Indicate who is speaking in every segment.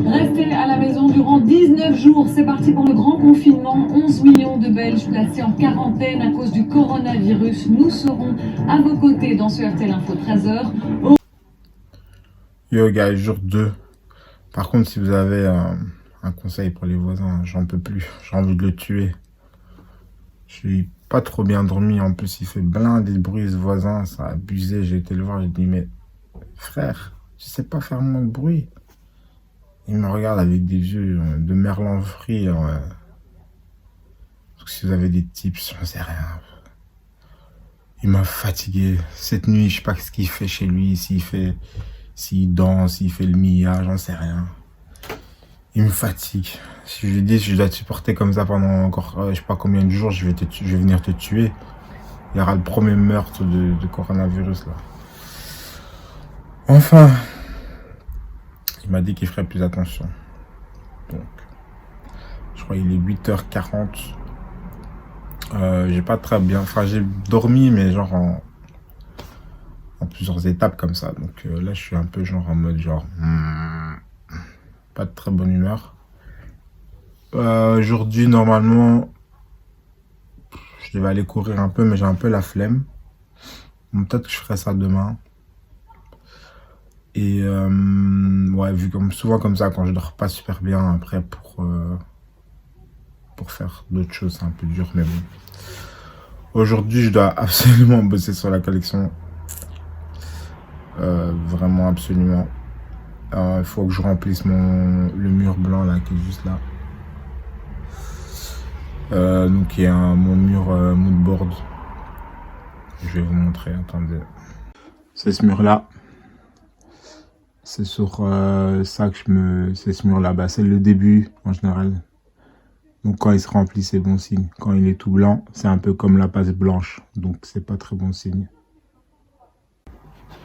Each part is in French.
Speaker 1: Rester à la maison durant 19 jours, c'est parti pour le grand confinement. 11 millions de Belges placés en quarantaine à cause du coronavirus. Nous serons à vos côtés dans ce RTL Info 13h.
Speaker 2: Yo guys, jour 2. Par contre, si vous avez un conseil pour les voisins, j'en peux plus. J'ai envie de le tuer. Je suis pas trop bien dormi. En plus, il fait blindé de bruit ce voisin. Ça a abusé. J'ai été le voir. J'ai dit, mais frère, tu sais pas faire moins de bruit. Il me regarde avec des yeux de merlan frit. Donc, si vous avez des tips, j'en sais rien. Il m'a fatigué. Cette nuit, je sais pas ce qu'il fait chez lui. S'il danse, s'il fait le mia, j'en sais rien. Il me fatigue. Si je lui dis, je dois te supporter comme ça pendant encore, je sais pas combien de jours, je vais venir te tuer. Il y aura le premier meurtre de coronavirus, là. Enfin, il m'a dit qu'il ferait plus attention. Donc, je crois qu'il est 8h40. J'ai pas très bien... Enfin, j'ai dormi, mais genre en plusieurs étapes comme ça. Donc là, je suis un peu genre en mode genre... pas de très bonne humeur. Aujourd'hui, normalement, je devais aller courir un peu, mais j'ai un peu la flemme. Bon, peut-être que je ferai ça demain. Et ouais, vu comme souvent comme ça, quand je dors pas super bien après pour faire d'autres choses, c'est un peu dur, mais bon. Aujourd'hui, je dois absolument bosser sur la collection. Vraiment, absolument. Il faut que je remplisse le mur blanc là qui est juste là. Donc il y a mon mur moodboard. Je vais vous montrer, attendez. C'est ce mur là. C'est sur ça que c'est ce mur là. Bah, c'est le début en général. Donc quand il se remplit, c'est bon signe. Quand il est tout blanc, c'est un peu comme la page blanche. Donc c'est pas très bon signe.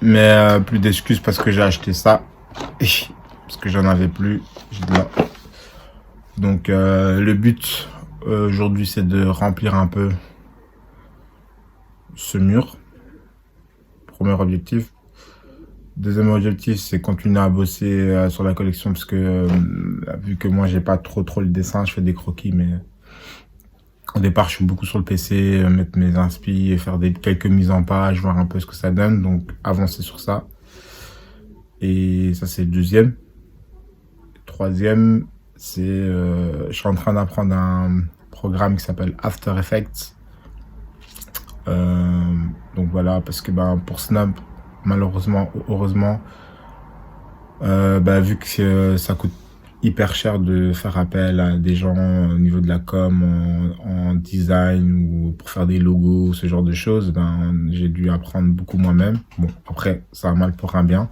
Speaker 2: Mais plus d'excuses parce que j'ai acheté ça. Parce que j'en avais plus. Donc le but aujourd'hui, c'est de remplir un peu ce mur. Premier objectif. Deuxième objectif, c'est continuer à bosser sur la collection parce que vu que moi j'ai pas trop le dessin, je fais des croquis, mais au départ je suis beaucoup sur le PC, mettre mes inspi et faire quelques mises en page, voir un peu ce que ça donne, donc avancer sur ça. Et ça c'est le deuxième. Troisième, c'est je suis en train d'apprendre un programme qui s'appelle After Effects. Donc voilà, parce que pour Snap, malheureusement, heureusement, vu que ça coûte hyper cher de faire appel à des gens au niveau de la com, en design ou pour faire des logos, ce genre de choses, j'ai dû apprendre beaucoup moi-même. Bon, après, ça a mal pour un bien.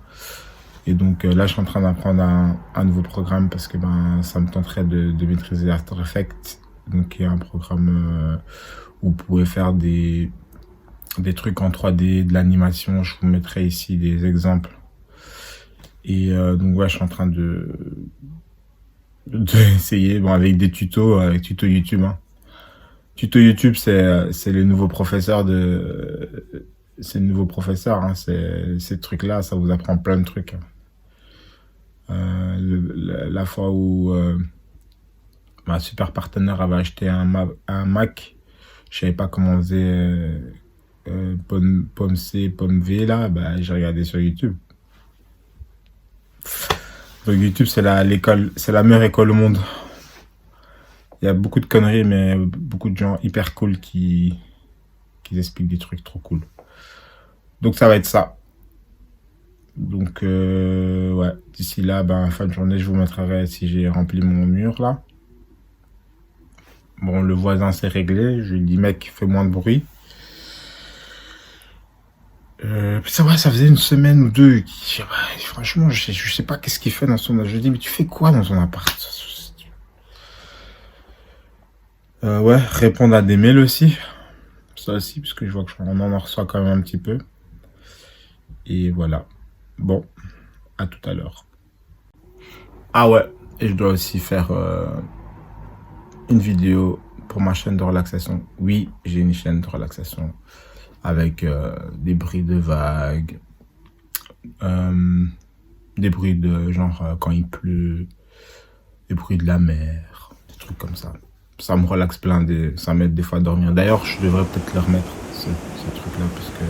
Speaker 2: Et donc là, je suis en train d'apprendre un nouveau programme parce que ça me tenterait de maîtriser After Effects. Donc il y a un programme où vous pouvez faire des trucs en 3D, de l'animation. Je vous mettrai ici des exemples. Et donc ouais, je suis en train de essayer, avec des tutos, avec tuto YouTube. Tuto YouTube, c'est le nouveau professeur c'est le nouveau professeur. Ces trucs-là, ça vous apprend plein de trucs. La fois où ma super partenaire avait acheté un Mac, je savais pas comment on faisait pomme C, pomme V là, j'ai regardé sur YouTube. Donc YouTube, c'est la meilleure école au monde. Il y a beaucoup de conneries, mais beaucoup de gens hyper cool qui expliquent des trucs trop cool. Donc ça va être ça. Donc ouais, d'ici là, fin de journée, je vous montrerai si j'ai rempli mon mur là. Bon, le voisin s'est réglé. Je lui dis, mec, fais moins de bruit. Ça faisait une semaine ou deux. Franchement, je sais pas qu'est-ce qu'il fait dans son... Je lui dis, mais tu fais quoi dans ton appart? Ouais, répondre à des mails aussi. Ça aussi, parce que je vois que on en reçoit quand même un petit peu. Et voilà. Bon, à tout à l'heure. Ah ouais, et je dois aussi faire une vidéo pour ma chaîne de relaxation. Oui, j'ai une chaîne de relaxation avec des bruits de vagues, des bruits de genre quand il pleut, les bruits de la mer, des trucs comme ça. Ça me relaxe plein, ça m'aide des fois à dormir. D'ailleurs, je devrais peut-être le remettre, ce truc-là, parce que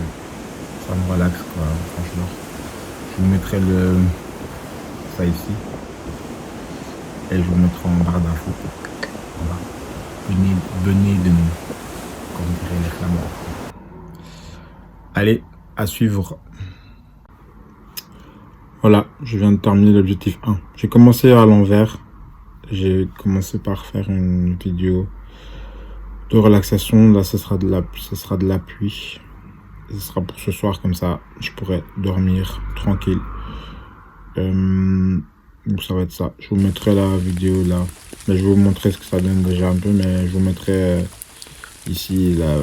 Speaker 2: ça me relaxe, quoi, quand je dors. Je vous mettrai ça ici. Et je vous mettrai en barre d'infos. Voilà. Venez de nous, comme dirait les Flamands. Allez, à suivre. Voilà, je viens de terminer l'objectif 1. J'ai commencé à l'envers. J'ai commencé par faire une vidéo de relaxation. Là, ce sera de la pluie. Ce sera pour ce soir, comme ça, je pourrais dormir tranquille. Donc ça va être ça. Je vous mettrai la vidéo là. Mais je vais vous montrer ce que ça donne déjà un peu, mais je vous mettrai ici là.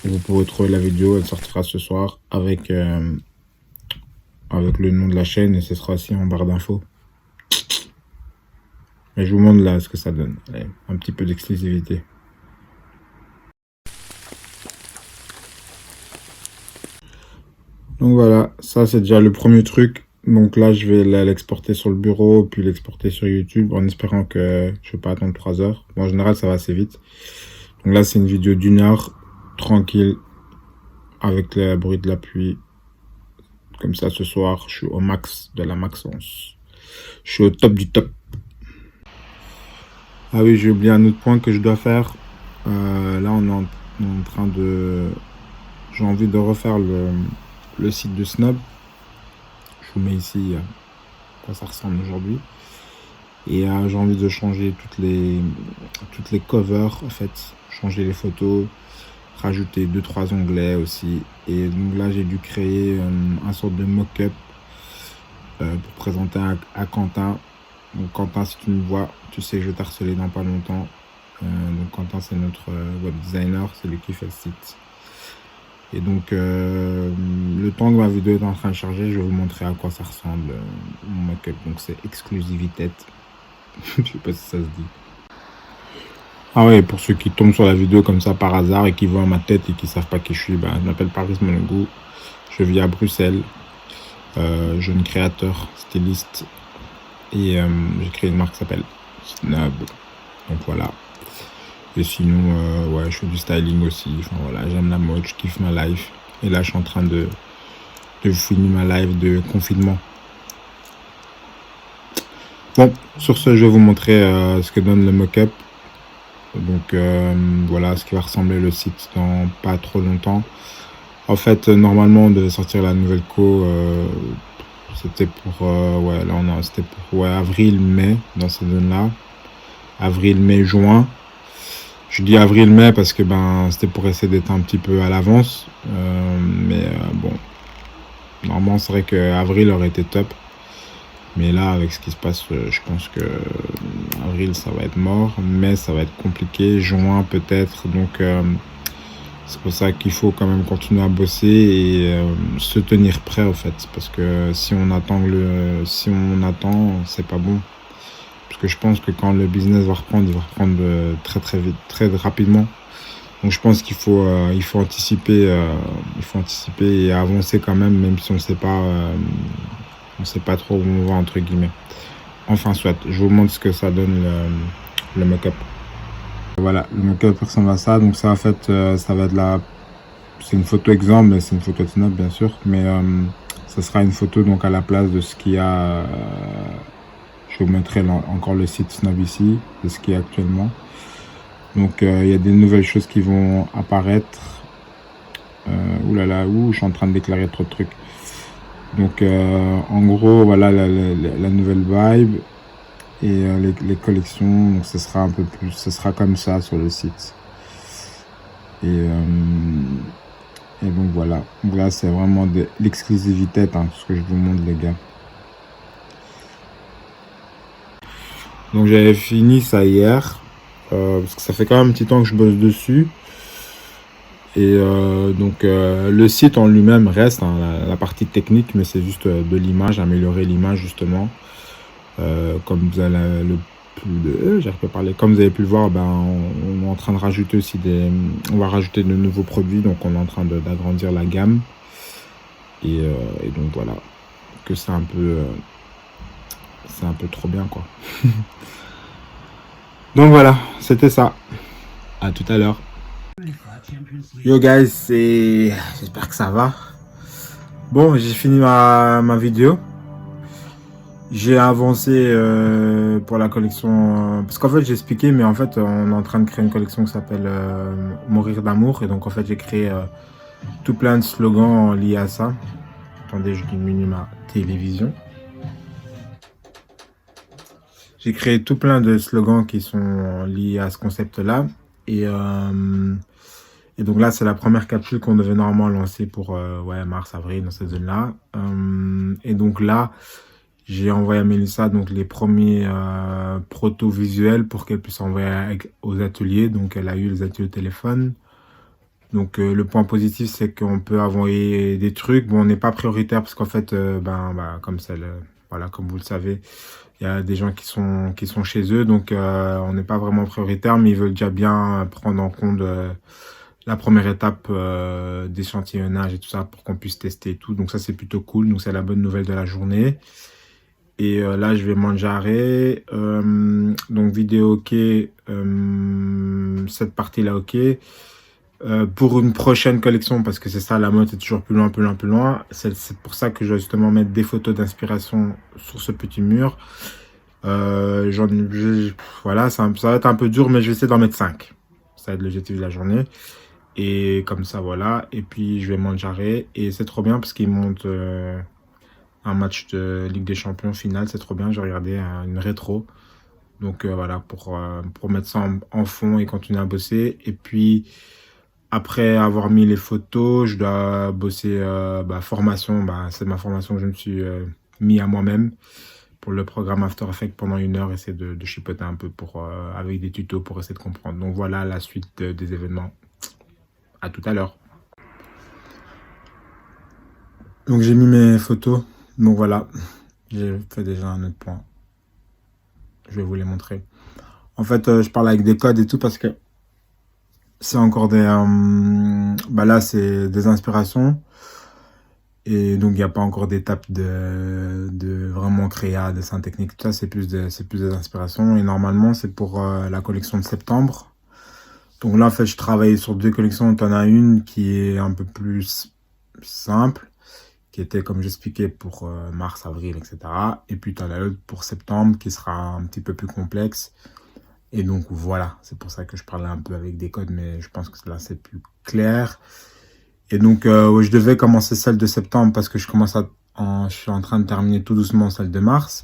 Speaker 2: Vous pourrez trouver la vidéo, elle sortira ce soir avec le nom de la chaîne et ce sera aussi en barre d'infos. Et je vous montre là ce que ça donne. Allez, un petit peu d'exclusivité. Donc voilà, ça c'est déjà le premier truc. Donc là je vais l'exporter sur le bureau, puis l'exporter sur YouTube en espérant que je ne vais pas attendre 3 heures. Bon, en général ça va assez vite. Donc là c'est une vidéo d'1 heure, tranquille, avec le bruit de la pluie. Comme ça ce soir je suis au max de la maxence. Je suis au top du top. Ah oui, j'ai oublié un autre point que je dois faire. Là on est en train de... J'ai envie de refaire le site de Snob. Je vous mets ici à quoi ça ressemble aujourd'hui. Et j'ai envie de changer toutes les covers en fait. Changer les photos, rajouter 2-3 onglets aussi. Et donc là j'ai dû créer un sorte de mock-up pour présenter à Quentin. Donc Quentin, si tu me vois, tu sais que je vais t'harceler dans pas longtemps. Donc Quentin c'est notre web designer, c'est lui qui fait le site. Et donc le temps que ma vidéo est en train de charger, je vais vous montrer à quoi ça ressemble mon mock-up. Donc c'est exclusivité. Je sais pas si ça se dit. Ah ouais, pour ceux qui tombent sur la vidéo comme ça par hasard et qui voient ma tête et qui savent pas qui je suis, je m'appelle Paris Molongo. Je vis à Bruxelles. Jeune créateur, styliste. Et j'ai créé une marque qui s'appelle Snob. Donc voilà. Et sinon, ouais, je fais du styling aussi. Enfin voilà, j'aime la mode, je kiffe ma life. Et là, je suis en train de finir ma live de confinement. Bon, sur ce, je vais vous montrer ce que donne le mock-up. Donc voilà ce qui va ressembler le site dans pas trop longtemps. En fait, normalement, on devait sortir la nouvelle co. C'était pour ouais, là c'était pour avril, mai, dans ces zones-là. Avril, mai, juin. Je dis avril, mai parce que c'était pour essayer d'être un petit peu à l'avance. Mais bon, normalement, c'est vrai que avril aurait été top. Mais là, avec ce qui se passe, je pense que avril, ça va être mort. Mai, ça va être compliqué. Juin, peut-être. Donc, c'est pour ça qu'il faut quand même continuer à bosser et se tenir prêt, en fait. Parce que si on attend, c'est pas bon. Parce que je pense que quand le business va reprendre, il va reprendre très très vite, très rapidement. Donc, je pense qu'il faut anticiper. Il faut anticiper et avancer quand même si on sait pas... on sait pas trop où on va, entre guillemets. Enfin, soit, je vous montre ce que ça donne le mock-up. Voilà, le mock-up ressemble à ça. Donc ça, en fait, ça va être c'est une photo exemple, mais c'est une photo de Snob, bien sûr. Mais ça sera une photo donc à la place de ce qu'il y a. Je vous mettrai encore le site Snob ici, de ce qu'il y a actuellement. Donc il y a des nouvelles choses qui vont apparaître. Ouh là là, je suis en train de déclarer trop de trucs. Donc en gros voilà la nouvelle vibe et les collections. Donc ce sera un peu plus, ce sera comme ça sur le site. Et donc voilà, là c'est vraiment de l'exclusivité, ce que je vous montre les gars. Donc j'avais fini ça hier parce que ça fait quand même un petit temps que je bosse dessus. Et donc le site en lui-même reste la partie technique, mais c'est juste de l'image, améliorer l'image justement. Comme vous allez comme vous avez pu le voir, on est en train de rajouter aussi on va rajouter de nouveaux produits, donc on est en train d'agrandir la gamme. Et donc voilà, que c'est un peu trop bien quoi. Donc voilà, c'était ça. À tout à l'heure. Yo guys, j'espère que ça va. Bon, j'ai fini ma vidéo. J'ai avancé pour la collection, parce qu'en fait j'ai expliqué, mais en fait on est en train de créer une collection qui s'appelle Mourir d'amour, et donc en fait j'ai créé tout plein de slogans liés à ça. Attendez, je diminue ma télévision. J'ai créé tout plein de slogans qui sont liés à ce concept-là, et donc là c'est la première capsule qu'on devait normalement lancer pour ouais, mars, avril, dans cette zone-là, et donc là j'ai envoyé à Mélissa donc les premiers proto-visuels pour qu'elle puisse envoyer aux ateliers. Donc elle a eu les ateliers au téléphone. Donc le point positif, c'est qu'on peut envoyer des trucs. Bon, on n'est pas prioritaire parce qu'en fait, comme voilà, comme vous le savez, il y a des gens qui sont chez eux. Donc on n'est pas vraiment prioritaire, mais ils veulent déjà bien prendre en compte la première étape d'échantillonnage et tout ça pour qu'on puisse tester et tout. Donc ça, c'est plutôt cool. Donc c'est la bonne nouvelle de la journée. Et là, je vais mangiare. Donc, vidéo OK. Cette partie-là, OK. Pour une prochaine collection, parce que c'est ça, la mode est toujours plus loin, plus loin, plus loin. C'est pour ça que je vais justement mettre des photos d'inspiration sur ce petit mur. Voilà, ça va être un peu dur, mais je vais essayer d'en mettre 5. Ça va être l'objectif de la journée. Et comme ça, voilà. Et puis, je vais mangiare. Et c'est trop bien parce qu'il monte... un match de Ligue des Champions finale, c'est trop bien. J'ai regardé une rétro. Donc voilà, pour mettre ça en fond et continuer à bosser. Et puis, après avoir mis les photos, je dois bosser formation. C'est ma formation que je me suis mis à moi-même pour le programme After Effects pendant 1 heure. Essayer de chipoter un peu avec des tutos pour essayer de comprendre. Donc voilà la suite des événements. À tout à l'heure. Donc j'ai mis mes photos. Donc voilà, j'ai fait déjà un autre point. Je vais vous les montrer. En fait, je parle avec des codes et tout parce que c'est encore des... là, c'est des inspirations. Et donc, il n'y a pas encore d'étape de vraiment créa, dessin technique. Tout ça, c'est plus des inspirations. Et normalement, c'est pour la collection de septembre. Donc là, en fait, je travaille sur 2 collections. Tu en as une qui est un peu plus simple, qui était, comme j'expliquais, pour mars, avril, etc. Et puis, tu en as l'autre pour septembre, qui sera un petit peu plus complexe. Et donc, voilà, c'est pour ça que je parlais un peu avec des codes, mais je pense que là, c'est plus clair. Et donc, je devais commencer celle de septembre parce que je suis en train de terminer tout doucement celle de mars.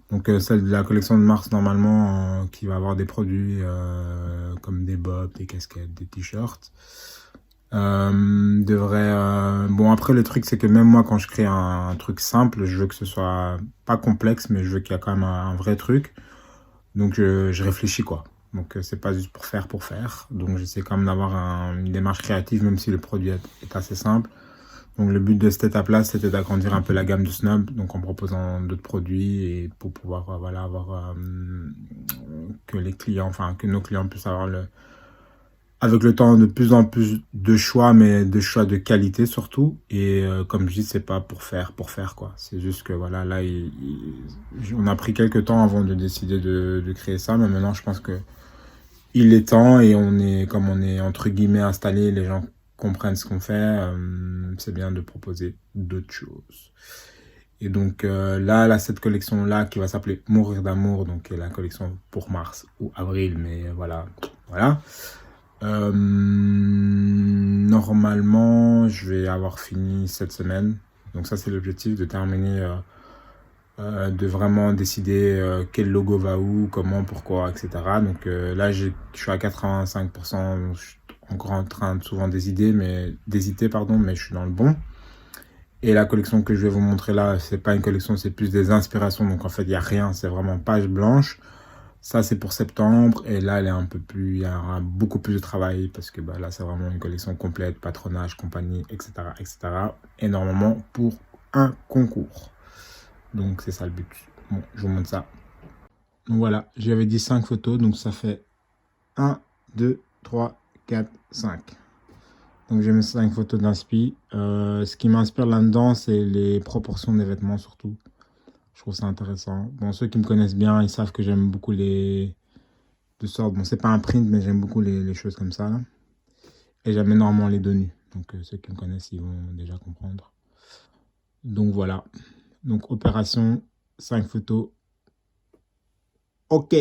Speaker 2: Donc, celle de la collection de mars, normalement, qui va avoir des produits comme des bobs, des casquettes, des t-shirts. Bon, après le truc c'est que même moi quand je crée un truc simple, je veux que ce soit pas complexe, mais je veux qu'il y a quand même un vrai truc. Donc je réfléchis quoi. Donc c'est pas juste pour faire. Donc j'essaie quand même d'avoir une démarche créative même si le produit est assez simple. Donc le but de cette étape là c'était d'agrandir un peu la gamme de Snob, donc en proposant d'autres produits et pour pouvoir avoir que nos clients puissent avoir avec le temps de plus en plus de choix, mais de choix de qualité surtout. Et comme je dis, c'est pas pour faire quoi. C'est juste que voilà, là, on a pris quelques temps avant de décider de créer ça, mais maintenant, je pense que il est temps et comme on est entre guillemets installé, les gens comprennent ce qu'on fait. C'est bien de proposer d'autres choses. Et donc là, cette collection-là qui va s'appeler Mourir d'amour, donc qui est la collection pour mars ou avril, mais voilà. Normalement, je vais avoir fini cette semaine. Donc ça, c'est l'objectif, de terminer, de vraiment décider quel logo va où, comment, pourquoi, etc. Donc là, je suis à 85%. Je suis encore en train de souvent d'hésiter, mais je suis dans le bon. Et la collection que je vais vous montrer là, c'est pas une collection, c'est plus des inspirations. Donc en fait, il n'y a rien, c'est vraiment page blanche. Ça, c'est pour septembre. Et là, il y a beaucoup plus de travail parce que là, c'est vraiment une collection complète, patronage, compagnie, etc., etc. Et normalement, pour un concours. Donc, c'est ça le but. Bon, je vous montre ça. Donc, voilà, j'avais dit 5 photos. Donc, ça fait 1, 2, 3, 4, 5. Donc, j'ai mis 5 photos d'inspi. Ce qui m'inspire là-dedans, c'est les proportions des vêtements surtout. Je trouve ça intéressant. Bon, ceux qui me connaissent bien, ils savent que j'aime beaucoup les de sorte. Bon, c'est pas un print, mais j'aime beaucoup les choses comme ça, là. Et j'aime énormément les dos nus. Donc, ceux qui me connaissent, ils vont déjà comprendre. Donc, voilà. Donc, opération 5 photos. OK.